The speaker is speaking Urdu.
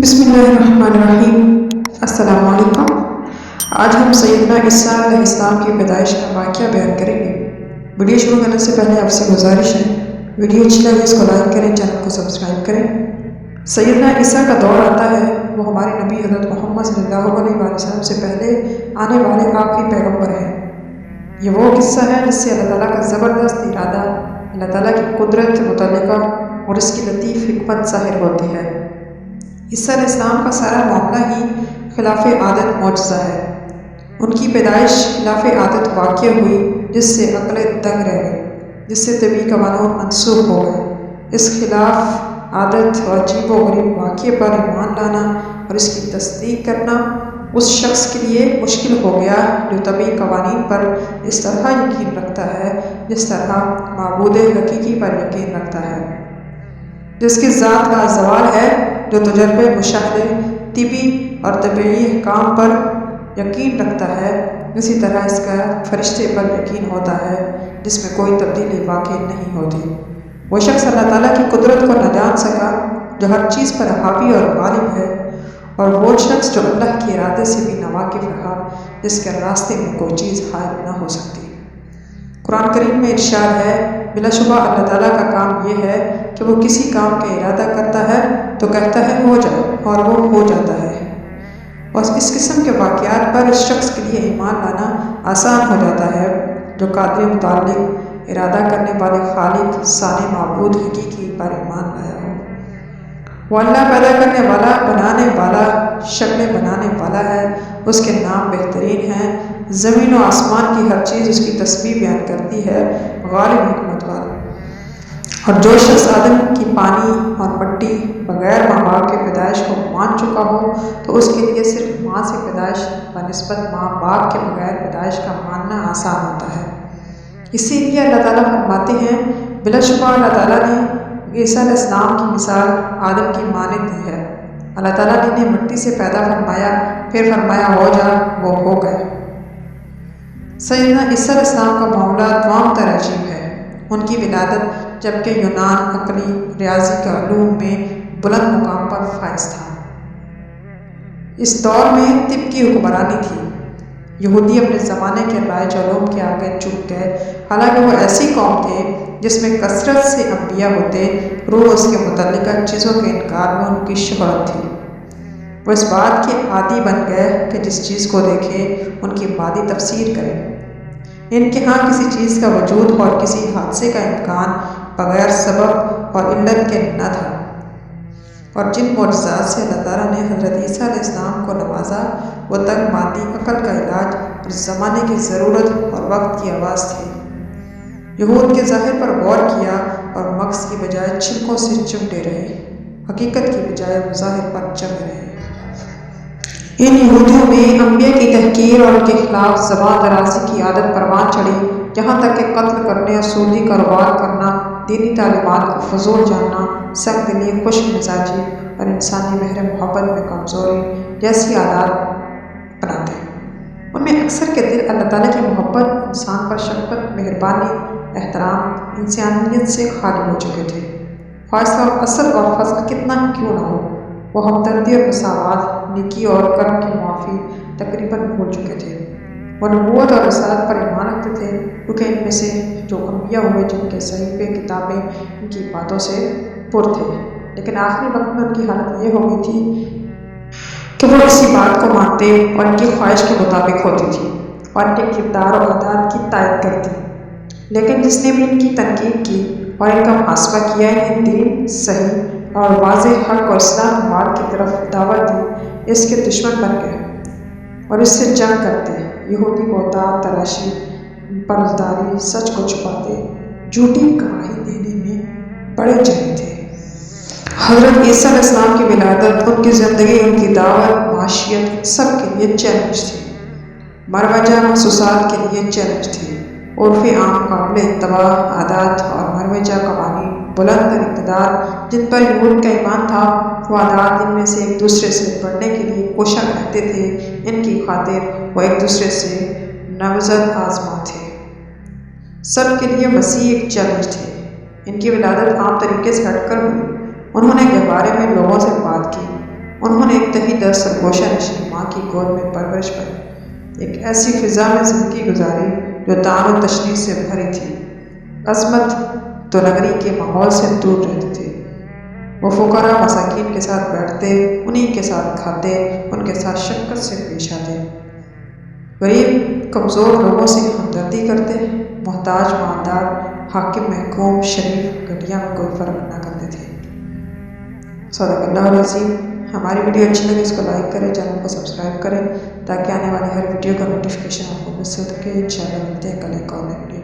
بسم اللہ الرحمن الرحیم۔ السلام علیکم۔ آج ہم سیدنا عیسیٰ علیہ السلام کی پیدائش کا واقعہ بیان کریں گے۔ ویڈیو شروع کرنے سے پہلے آپ سے گزارش ہے، ویڈیو اچھی لگے اس کو لائک کریں، چینل کو سبسکرائب کریں۔ سیدنا عیسیٰ کا دور آتا ہے، وہ ہمارے نبی حضرت محمد صلی اللہ علیہ وسلم سے پہلے آنے والے آخری پیغمبر ہیں۔ یہ وہ قصہ ہے جس سے اللہ تعالیٰ کا زبردست ارادہ، اللہ تعالیٰ کی قدرت متعلقہ اور اس کی لطیف حکمت ظاہر ہوتی ہے۔ عیسیٰ علیہ السلام کا سارا معاملہ ہی خلاف عادت معجزہ ہے۔ ان کی پیدائش خلاف عادت واقع ہوئی، جس سے عقلیں دنگ رہ گئی، جس سے طبی قوانین منسوخ ہو گئے۔ اس خلاف عادت اور عجیب و غریب واقعے پر ایمان لانا اور اس کی تصدیق کرنا اس شخص کے لیے مشکل ہو گیا جو طبی قوانین پر اس طرح یقین رکھتا ہے جس طرح معبود حقیقی پر یقین رکھتا ہے، جس کی ذات کا زوال ہے، جو تجربے، مشاہدے، طبی اور طبعی احکام پر یقین رکھتا ہے۔ اسی طرح اس کا فرشتے پر یقین ہوتا ہے جس میں کوئی تبدیلی واقع نہیں ہوتی۔ وہ شخص اللہ تعالیٰ کی قدرت کو نہ جان سکا جو ہر چیز پر حاوی اور غالب ہے، اور وہ شخص جو اللہ کے ارادے سے بھی ناواقف رہا جس کے راستے میں کوئی چیز حائل نہ ہو سکتی۔ قرآن کریم میں ارشاد ہے، بلا شبہ اللہ تعالیٰ کا کام یہ ہے کہ وہ کسی کام کا ارادہ کرتا ہے تو کہتا ہے ہو جائے، اور وہ ہو جاتا ہے۔ اور اس قسم کے واقعات پر اس شخص کے لیے ایمان لانا آسان ہو جاتا ہے جو قادر متعلق ارادہ کرنے والے خالق ثانی معبود حقیقی پر ایمان لایا ہو۔ وہ اللہ پیدا کرنے والا، بنانے والا، شکلیں بنانے والا ہے، اس کے نام بہترین ہیں، زمین و آسمان کی ہر چیز اس کی تسبیح بیان کرتی ہے، غالب حکمت والا۔ اور جو شخص آدم کی پانی اور مٹی بغیر ماں باپ کے پیدائش کو مان چکا ہو تو اس کے لیے صرف ماں سے پیدائش بنسبت ماں باپ کے بغیر پیدائش کا ماننا آسان ہوتا ہے۔ اسی لیے اللہ تعالیٰ فرماتے ہیں، بلا شبہ اللہ تعالیٰ نے عیسیٰ علیہ السلام کی مثال آدم کی مانند دی ہے۔ اللہ تعالیٰ نے انہیں مٹی سے پیدا فرمایا، پھر فرمایا ہو جا، وہ ہو گئے۔ سیدنا عیسیٰ علیہ السلام کا معاملہ تمام تر عجیب ہے۔ ان کی ولادت جبکہ یونان عقلی ریاضی کے علوم میں بلند مقام پر فائز تھا۔ اس دور میں طب کی حکمرانی تھی۔ یہودی اپنے زمانے کے رائج علوم کے آگے جھک گئے، حالانکہ وہ ایسی قوم تھے جس میں کثرت سے انبیاء ہوتے، روح اس کے متعلقہ چیزوں کے انکار میں ان کی شہرت تھی۔ وہ اس بات کے عادی بن گئے کہ جس چیز کو دیکھیں ان کی مادی تفسیر کریں۔ ان کے ہاں کسی چیز کا وجود اور کسی حادثے کا امکان بغیر سبب اور علت کے نہ تھا۔ اور جن معجزات سے اللہ تعالیٰ نے حضرت عیسیٰ علیہ السلام کو نوازا، وہ تنگ مادی عقل کا علاج اور زمانے کی ضرورت اور وقت کی آواز تھی۔ یہود کے ظاہر پر غور کیا اور مغز کی بجائے چھلکوں سے چمٹے رہے، حقیقت کی بجائے ظاہر پر جمے رہے۔ ان یہودیوں میں انبیاء کی تحقیر اور ان کے خلاف زبان درازی کی عادت پروان چڑھی، یہاں تک کہ قتل کرنے اور سودی کاروبار کرنا، دینی تعلیمات کو فضول جاننا، سخت دلی، خشک مزاجی اور انسانی مہر محبت میں کمزوری جیسی عادات اپناتے۔ ان میں اکثر کے دل اللہ تعالیٰ کی محبت، انسان پر شفقت، مہربانی، احترام، انسانیت سے خالی ہو چکے تھے۔ خواصہ اصل اور فضل کتنا کیوں نہ ہو، وہ ہمدردی اور مساوات، نیکی اور کرم کی معافی تقریباً بھول چکے تھے۔ وہ نبوت اور رسالت پر ایمان رکھتے تھے، کیونکہ ان میں سے جو انبیاء ہوئے جن کے صحیفے کتابیں ان کی باتوں سے پر تھے، لیکن آخری وقت میں ان کی حالت یہ ہو گئی تھی کہ وہ اسی بات کو مانتے اور ان کی خواہش کے مطابق ہوتی تھی اور ان کے کردار اور عادات کی تائید کرتی۔ لیکن جس نے بھی ان کی تنقید کی اور ان کا محاسبہ کیا، انہیں دین، صحیح اور واضح حق اور اصلاح مال کی طرف دعوت دی، اس کے دشمن بن گئے اور اس سے جنگ کرتے۔ یہودی بہتان تراشی، پرزداری، سچ کو چھپاتے، جھوٹی گواہی دینے میں بڑے جری تھے۔ حضرت عیسیٰ علیہ السلام کی ولادت، ان کی زندگی، ان کی دعوت، معاشیت سب کے لیے چیلنج تھی۔ مروجہ محسوسات کے لیے چیلنج تھی۔ عرف عام، قابل اتباع عادات اور مروجہ قوانین، بلند تر اقتدار جن پر یہود کا ایمان تھا، وہ عادات ان میں سے ایک دوسرے سے بڑھنے کے لیے کوشاں رہتے تھے۔ ان کی خاطر وہ ایک دوسرے سے نبض آزما تھے۔ سب کے لیے مسیح ایک چیلنج تھے۔ ان کی ولادت عام طریقے سے ہٹ کر ہوئی۔ انہوں نے گہوارے میں لوگوں سے بات کی، انہوں انتہی سرگوشہ نشین ماں کی گود میں پرورش پائی، ایک ایسی فضا میں زندگی گزاری جو طعن و تشنیع سے بھری تھی۔ عظمت تو نگری کے ماحول سے دور رہتی تھی۔ وہ فقراء مساکین کے ساتھ بیٹھتے، انہی کے ساتھ کھاتے، ان کے ساتھ شفقت سے پیش آتے، غریب کمزور لوگوں سے ہمدردی کرتے، محتاج مالدار، حاکم محکوم، شریف گھٹیا میں کوئی فرق نہ کرتے تھے۔ صدق اللہ العظیم۔ ہماری ویڈیو اچھی لگے اس کو لائک کریں، چینل کو سبسکرائب کریں تاکہ آنے والی ہر ویڈیو کا نوٹیفیکیشن آپ کو مل سکے۔ انشاءاللہ ملتے ہیں کل ایک اور ویڈیو۔